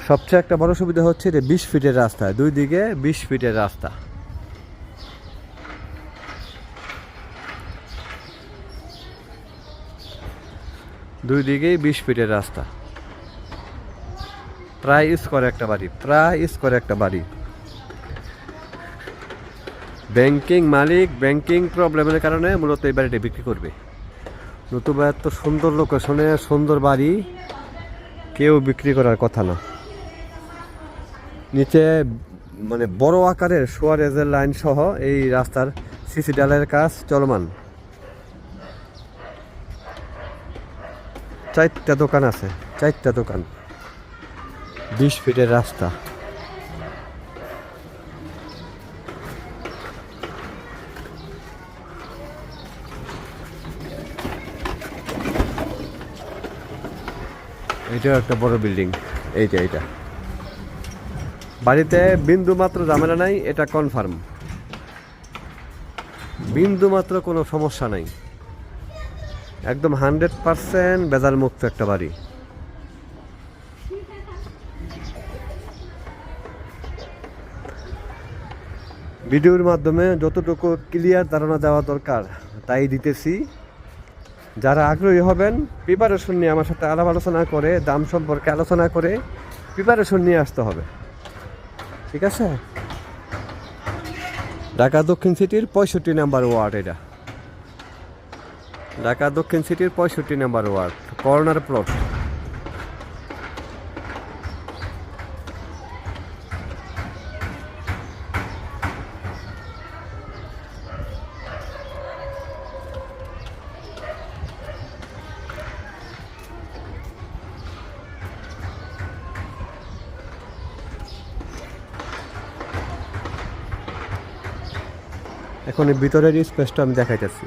সবচেয়ে একটা বড় সুবিধা হচ্ছে যে 20 ফিটের রাস্তা, দুই দিকে 20 ফিটের রাস্তা। দুই দিকেই 20 ফিটের রাস্তা। প্রায় স্কোয়ার একটা বাড়ি, প্রায় স্কোয়ার একটা বাড়ি। ব্যাংকিং মালিক ব্যাংকিং প্রবলেমের কারণে মূলত এই বাড়িটা বিক্রি করবে। নতুবা এত সুন্দর লোকেশনে সুন্দর বাড়ি কেউ বিক্রি করার কথা না। নিচে মানে বড় আকারের সুয়ারেজের লাইন সহ এই রাস্তার সিসি ডালের কাজ চলমান। 4টা দোকান আছে, 4টা দোকান, 20 ফিটের রাস্তা। এটাও একটা বড় বিল্ডিং। এইটা বাড়িতে বিন্দু মাত্র ঝামেলা নাই, এটা কনফার্ম। বিন্দু মাত্র কোনো সমস্যা নাই, একদম 100% বেজাল মুক্ত একটা বাড়ি। ভিডিওর মাধ্যমে যতটুকু ক্লিয়ার ধারণা দেওয়া দরকার তাই দিতেছি। যারা আগ্রহী হবেন প্রিপারেশন নিয়ে আমার সাথে আলাপ আলোচনা করে, দাম সম্পর্কে আলোচনা করে প্রিপারেশন নিয়ে আসতে হবে, ঠিক আছে? ঢাকা দক্ষিণ সিটির 65 নাম্বার ওয়ার্ড। এটা ঢাকা দক্ষিণ সিটির 65 নাম্বার ওয়ার্ড, কর্নার প্লট। এখন এই ভিতরের স্পেসটা আমি দেখাইতেছি।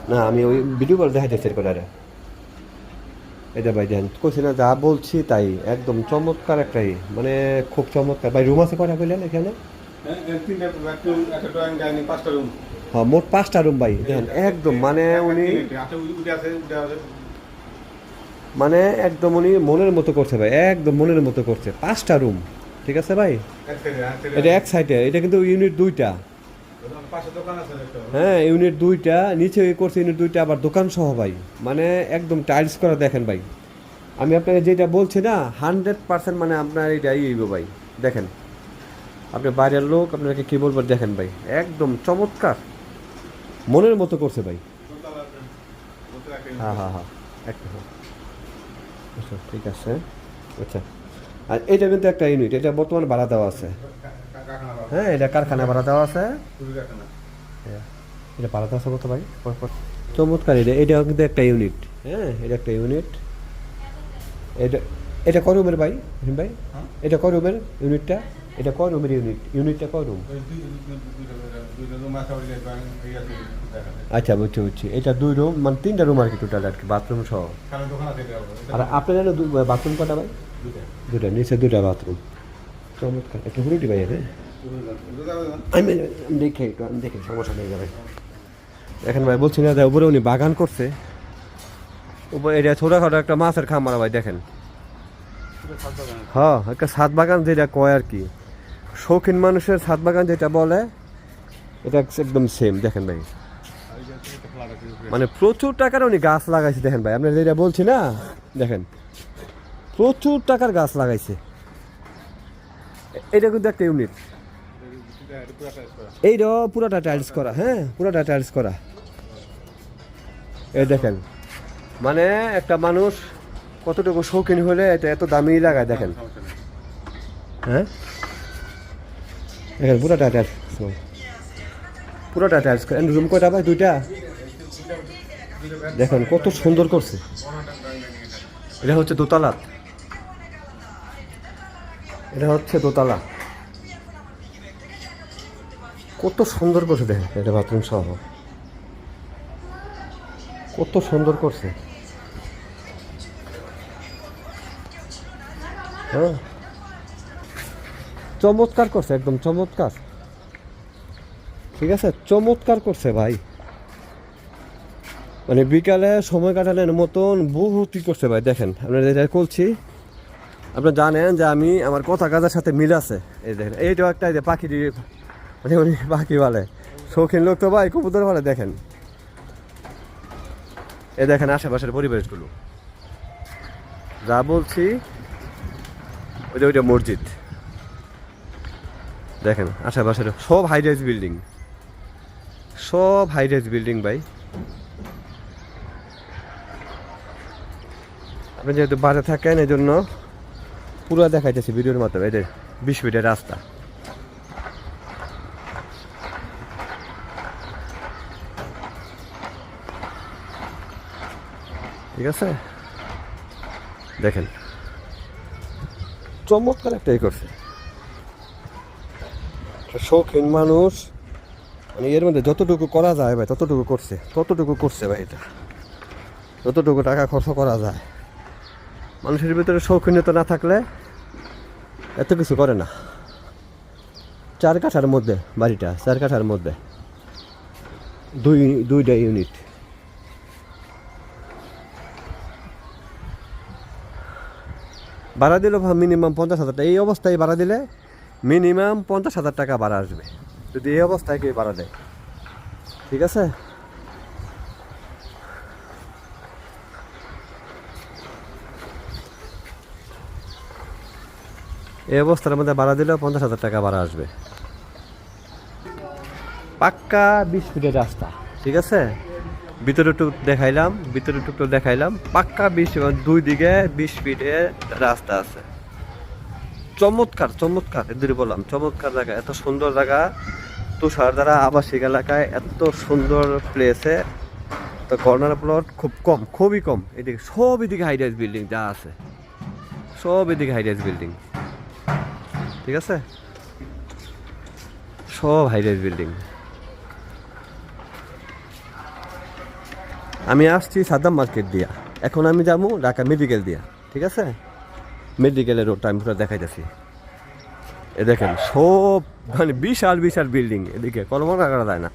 না আমি ওই ভিডিও কল দেখাইতেছি করে। এটা ভাই দেখেন, কইছি না যা বলছি তাই, একদম চমৎকার একটাই, মানে খুব চমৎকার। ভাই রুম আছে কয়টা কইলেন এখানে? হ্যাঁ, মোট 5টা রুম ভাই। দেখেন একদম মানে উনি একদম উনি মনের মতো করছে ভাই, একদম মনের মতো করছে। 5টা রুম, ঠিক আছে ভাই? এটা এক সাইডে, এটা কিন্তু ইউনিট 2টা। হ্যাঁ, ইউনিট 2টা, নিচে করছে ইউনিট 2টা, আবার দোকান সহ ভাই। মানে একদম টাইলস করা। দেখেন ভাই, আমি আপনাকে যেটা বলছি না 100% মানে আপনার এটাই হইব ভাই। দেখেন আপনি বাইরের লোক, আপনাকে কি বলবো, দেখেন ভাই একদম চমৎকার, মনের মতো করছে ভাই। হ্যাঁ একটা আচ্ছা, ঠিক আছে। আচ্ছা, আর এটা কিন্তু একটা ইউনিট, এটা বর্তমানে ভাড়া দেওয়া আছে। হ্যাঁ, এটা কারখানা ভাড়া দেওয়া আছে। এটা ভাড়া দেওয়া আছে কত ভাই? চমৎকার। এটা কিন্তু একটা ইউনিট। হ্যাঁ, এটা একটা ইউনিট। এটা কয় রুমের ভাই? ভাই এটা কয় রুমের ইউনিটটা? এটা কয় রুমের ইউনিটটা কয় রুম? আচ্ছা, বুঝছি। এটা 2 রুম, মানে 3টা রুম আর কি, টোটাল আর কি, বাথরুম সহ। আর আপনার জানো বাথরুম কটা ভাই? 2টা, নিচে 2টা বাথরুম। চমৎকার। একটু হুড়িটি ভাই। আমি দেখি সমস্যা নেই যাবে। এখন ভাই বলছি না, উপরে উনি বাগান করছে, উপরে এটা ছোটখাটো একটা মাছের খামার ভাই। দেখেন, হ্যাঁ, একটা ছাদ বাগান যেটা কয় আর কি, শৌখিন মানুষের ছাদ বাগান যেটা বলে, এটা একদম সেম। দেখেন ভাই, মানে প্রচুর টাকার উনি গাছ লাগাইছে। দেখেন ভাই, আপনার যেটা বলছি না, দেখেন প্রচুর টাকার গাছ লাগাইছে। এটা কিন্তু একটা ইউনিট, এইটা পুরোটা টাইলস করা। হ্যাঁ, পুরোটা টাইলস করা। এই দেখেন, মানে একটা মানুষ কতটুকু শৌখিন হলে এটা এত দামি লাগায়। দেখেন, হ্যাঁ দেখেন পুরোটা টাইলস, পুরোটা টাইলস। রুম কয়টা ভাই? 2টা। দেখেন কত সুন্দর করছে। এটা হচ্ছে দোতলা, এটা হচ্ছে দোতলা। কত সুন্দর করছে দেখেন, এটা বাথরুম সহ কত সুন্দর করছে। হ্যাঁ, চমৎকার করছে, একদম চমৎকার। ঠিক আছে, চমৎকার করছে ভাই, মানে বিকালে সময় কাটানোর মতন বহুতই করছে ভাই। দেখেন আপনারা যেটা বলছি, আপনারা জানেন যে আমি আমার কথা কাজের সাথে মিল আছে। এই দেখেন এইটাও একটা যে পাখি মানে উনি পাখি বলে, শৌখিন লোক তো ভাই, কবুতর বলে। দেখেন এই দেখেন আশেপাশের পরিবেশগুলো যা বলছি, ওইটা মসজিদ। দেখেন আশেপাশের সব হাইরাইজ বিল্ডিং, সব হাইরাইজ বিল্ডিং ভাই। আপনি যেহেতু বাজে থাকেন এই জন্য পুরো দেখাইতেছি ভিডিওর মাধ্যমে। এদের 20 ফিটের রাস্তা, ঠিক আছে। দেখেন চমৎকার একটাই করছে, শৌখিন মানুষ, মানে এর মধ্যে যতটুকু করা যায় ভাই ততটুকু করছে ভাই। এটা যতটুকু টাকা খরচ করা যায়, মানুষের ভিতরে শৌখিনতা না থাকলে এত কিছু করে না। 4 কাঠার মধ্যে বাড়িটা, 4 কাঠার মধ্যে দুইটা ইউনিট। ভাড়া দিলেও মিনিমাম 50,000 টাকা। এই অবস্থায় ভাড়া দিলে মিনিমাম 50,000 টাকা ভাড়া আসবে, যদি এই অবস্থায় কেউ ভাড়া দেয়, ঠিক আছে। এই অবস্থার মধ্যে ভাড়া দিলেও 50,000 টাকা ভাড়া আসবে। পাক্কা 20 ফিটের রাস্তা, ঠিক আছে। ভিতরে টুক দেখাইলাম, পাক্কা 20, 2 দিকে 20 ফিটের রাস্তা আছে। চমৎকার এদের বললাম, চমৎকার জায়গা, এত সুন্দর জায়গা। তুষার দ্বারা আবাসিক এলাকায় এত সুন্দর প্লেসে তো কর্নার প্লট খুবই কম। এদিকে সব এদিকে হাইরাইজ বিল্ডিং যা আছে, সব এদিকে হাইরাইজ বিল্ডিং, ঠিক আছে, সব হাইরাইজ বিল্ডিং। আমি আসছি সাদ্দাম মার্কেট দিয়া, এখন আমি যাবো ঢাকা মেডিকেল দিয়া, ঠিক আছে। মেডিকেলের রোডটা আমি পুরো দেখাইতেছি। এ দেখেন সব মানে বিশাল বিল্ডিং, এদিকে কল্পনা করা যায় না।